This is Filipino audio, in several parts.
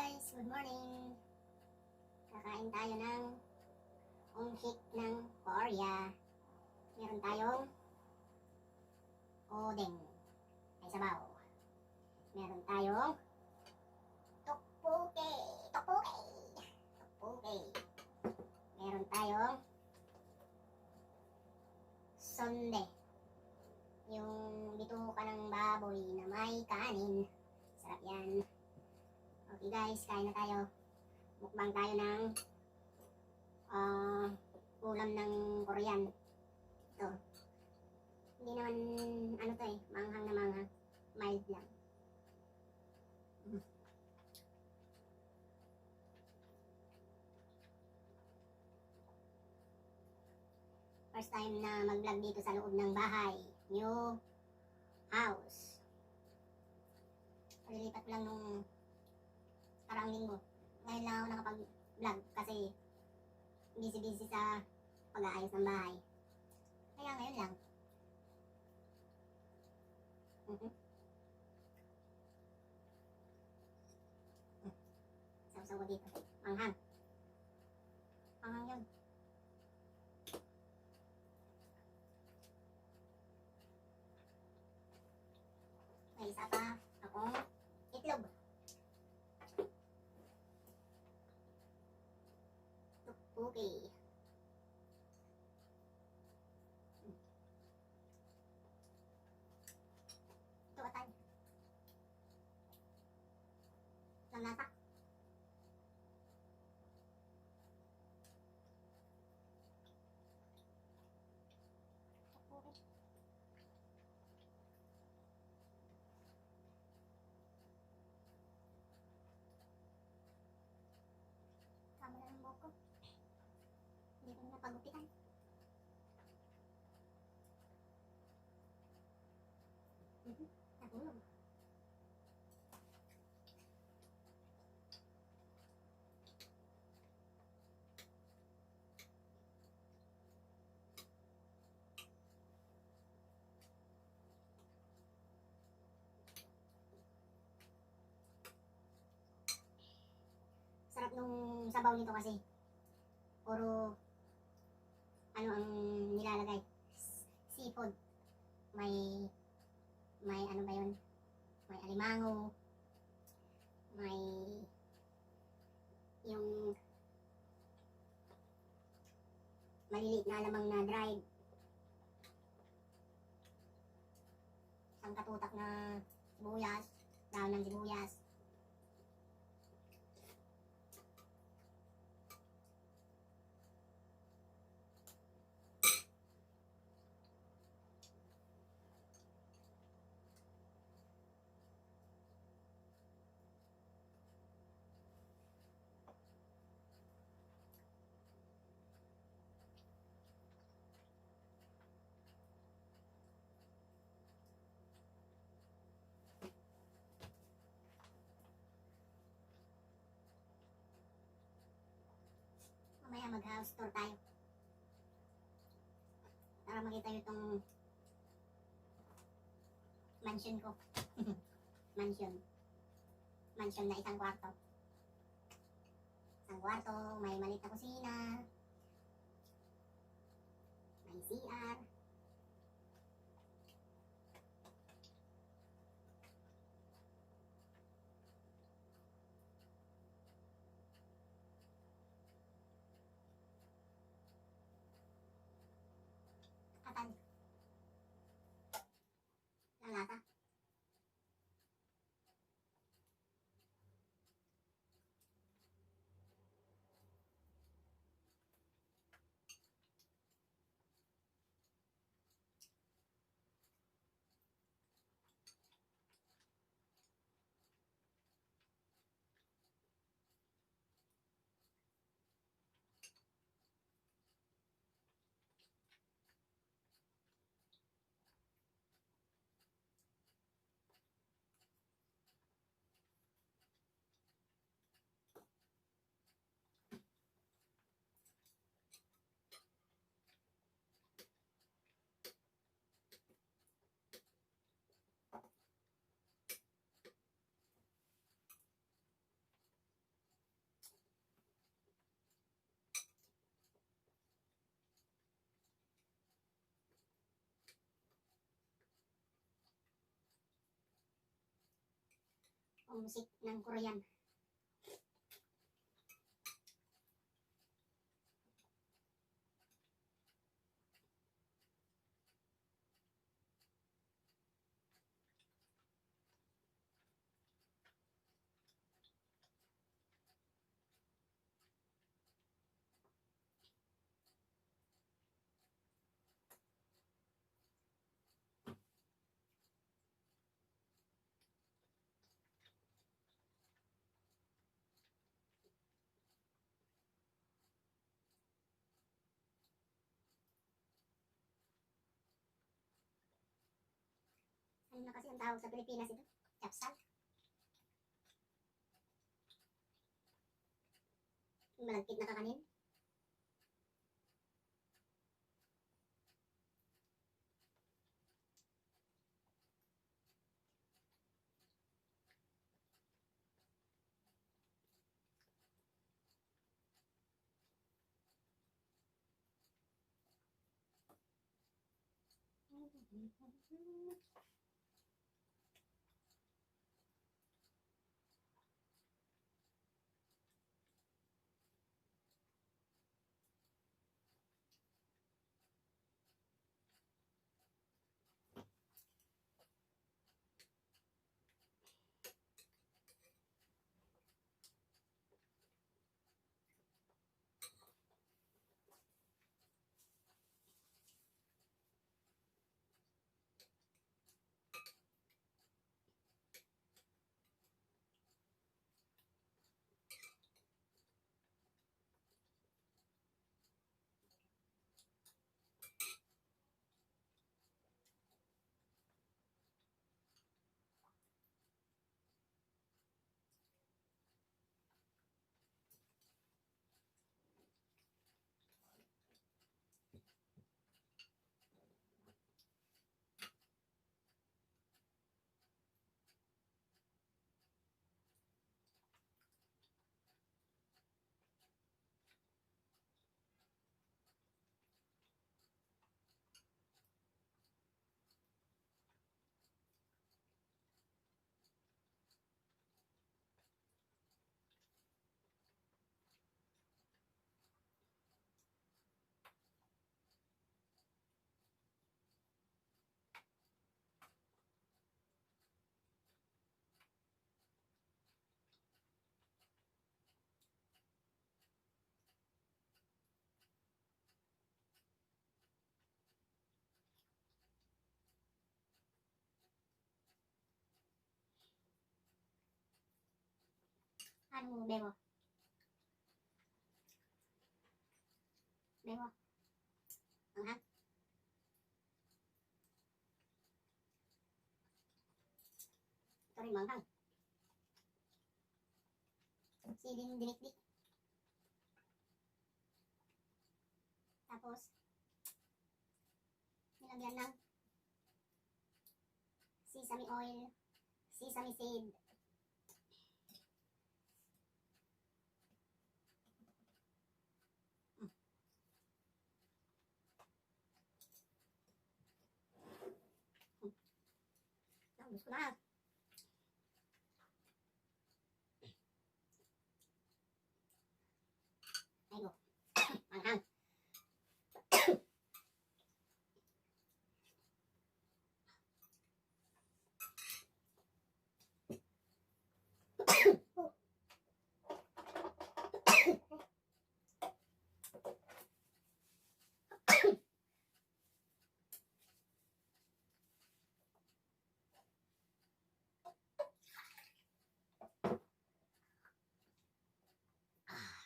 guys, good morning. Kakain tayo ng ongkik ng Korea. Meron tayong odeng, ay sabaw. Meron tayong tteokbokki. Meron tayong sonde, yung bituka ng baboy na may kanin. Sarap yan. Okay guys, kain na tayo. Mukbang tayo ng ulam ng Korean. Ito. Hindi naman ano to manghang na manghang. Mild lang. First time na mag-vlog dito sa loob ng bahay. New house. Palilipat lang nung parang linggo. Ngayon lang ako nakapag-vlog kasi busy sa pag-aayos ng bahay. Kaya ngayon lang. Saw-saw ko dito. Manghang. Manghang yun. May isa pa akong itlog. Okay. Ito atay. Lang nasa. Okay. Tama na ng buhok ko. Hindi ko na napagupitan. Natulog. Sarap nung sabaw nito kasi puro ano ang nilalagay, seafood. May ano ba yun, may alimango, may yung maliliit na alamang na dried, isang katutak na sibuyas, daon ng sibuyas. Mamaya mag-house tour tayo para makita nyo itong mansion ko. mansion na isang kwarto, may maliit na kusina, may CR, katan lang lasa. Musik ng Korean. Ano na kasi ang tawag sa Pilipinas ito? Chapsal. Yung malagkit na kakanin. Ano, Bebo? Bebo? Anghang? Ito rin manghang. Siling dinikdik. Tapos, nilagyan ng sesame oil, sesame seed, gusto ko na. Ayun. Manghang.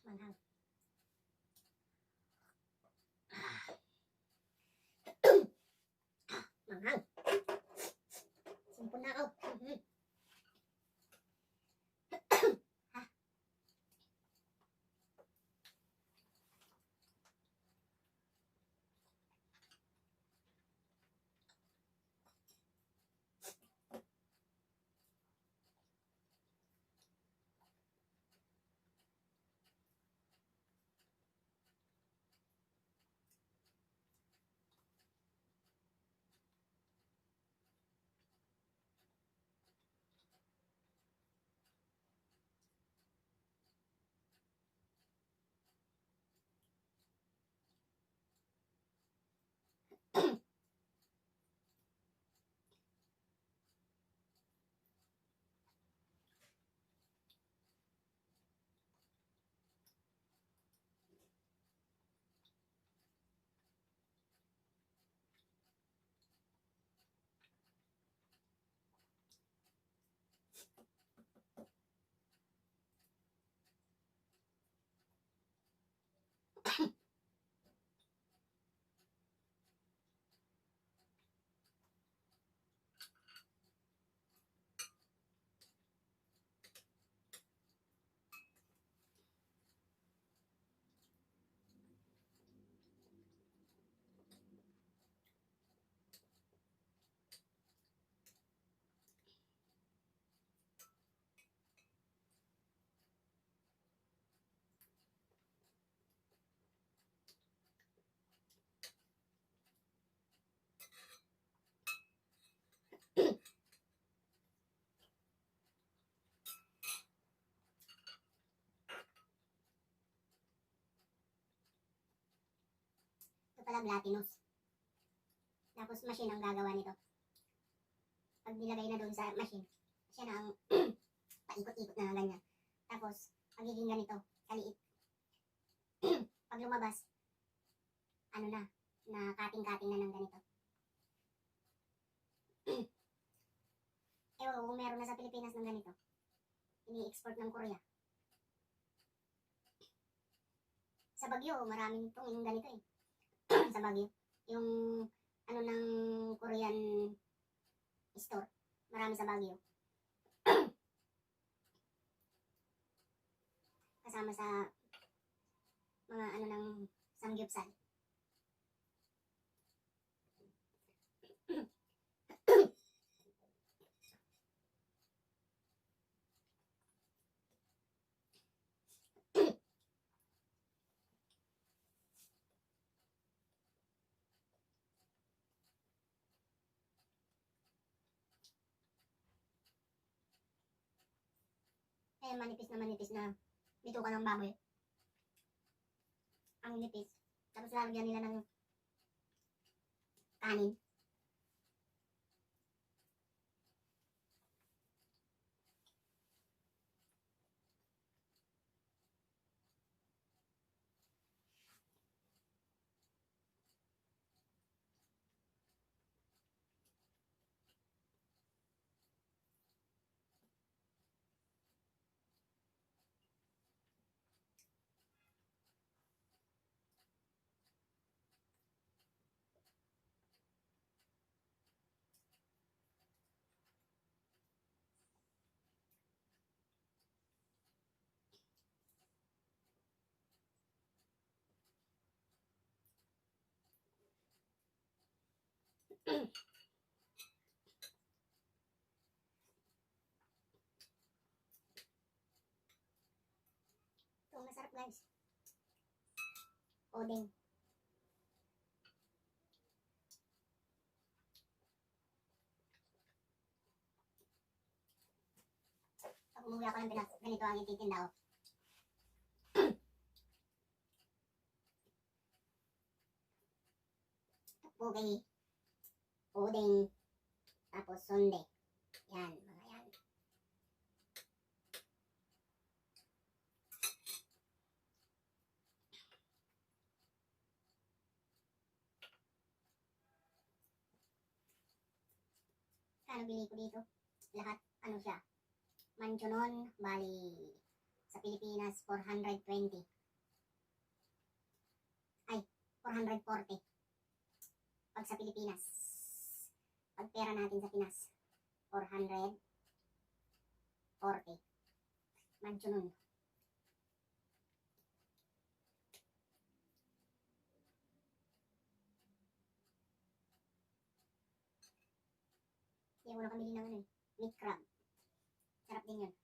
Manghang. Manghang. Simpon na ako. pala Blatinus. Tapos machine ang gagawa nito. Pag nilagay na doon sa machine, siya na ang paikot-ikot na ganyan. Tapos, magiging ganito, kaliit. Pag lumabas, ano na cutting-cutting na ng ganito. Ewan ko kung meron na sa Pilipinas ng ganito. Ini-export ng Korea. Sa Baguio, maraming tong yung ganito eh. Sa Baguio. Yung ano ng Korean store. Marami sa Baguio. Kasama sa mga ano ng samgyupsal. Eh, manipis na bituka ng baboy. Ang nipis. Tapos lalagyan nila ng kanin. Ito, masarap guys. Odeng. Pag umuwi ako ng Pinas, ganito ang ititinda ko. Pugay, odeng, tapos sundae. Yan, mga yan. Kano bili ko dito? Lahat, ano siya? Manchonon, bali, sa Pilipinas, 420. Ay, 440. Pag sa Pilipinas. Pag pera natin sa Pinas, 440. Manchonon. Kaya wala kami din ng ano eh, meat crab. Sarap din yun.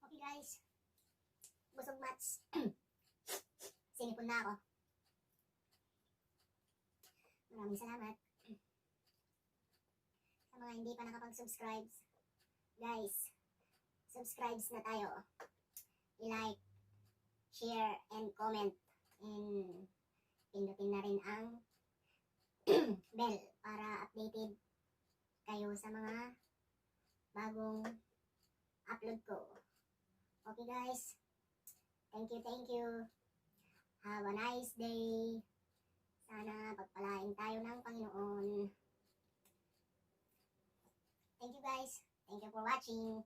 Okay guys, busog mats. Sinipon na ako. Maraming salamat. Sa mga hindi pa nakapag-subscribe, guys, subscribe na tayo. I-like, share, and comment. And pindutin na rin ang bell para updated kayo sa mga bagong upload ko. Okay guys, thank you. Have a nice day. Sana pagpalain tayo ng Panginoon. Thank you guys. Thank you for watching.